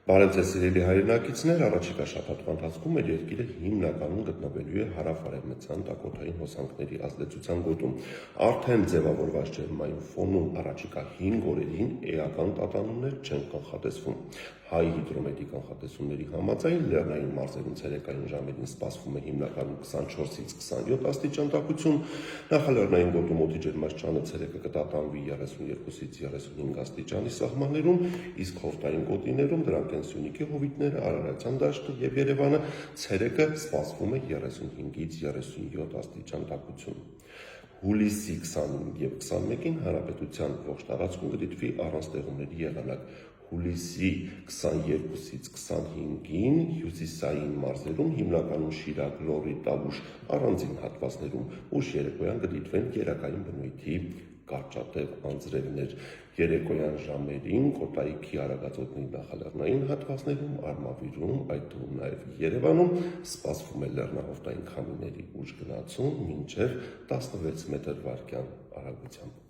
Բարև ձեզ սիրելի հայրենակիցներ, առաջիկա շաբաթվա ընթացքում մեր երկիրը հիմնականում գտնվելու է հարավ-արևմտյան տակոթային հոսանքների ազդեցության գոտում։ Արդեն ձևավորված ջերմային ֆոնում առաջիկա 5 օրերին էական տատանումներ չեն կանխատեսվում։ Հայ հիդրոմետրի կանխատեսումների համաձայն լեռնային մարզերում ցերեկային ժամերին սպասվում է հիմնականում 24-ից 27 աստիճան տաքություն, նախալեռնային գոտում օդի ջերմաստիճանը ցերեկը կտատանվի 32-ից 35 աստիճանի սահմաններում, իսկ հովտային գոտիներում դրանք են Սյունիքի հովիտները, Արարատյան դաշտը եւ Երևանը, ցերեկը սպասվում է 35-ից 37 աստիճան տաքություն։ Հուլիսի 25 եւ 21-ին հանրապետության ողջ տարածքում կդիտվի առանց տեղումների եղանակ։ Հուլիսի 22-ից 25-ին հյուսիսային մարզերում հիմնականում Շիրակ, Լոռի, Տավուշ առանձին հատվածներում ուշ երեկոյան կդիտվեն գերակային բնույթի կարճատև անձրևներ։ Երեկոյան ժամերին Կոտայքի արագածոտնի նախալեռնային հատվածներում, Արմավիրում, այդ թվում նաև Երևանում սպասվում է լեռնահովտային քամիների ուժ գնացում մինչև 16 մետր/վայրկյան արագությամբ։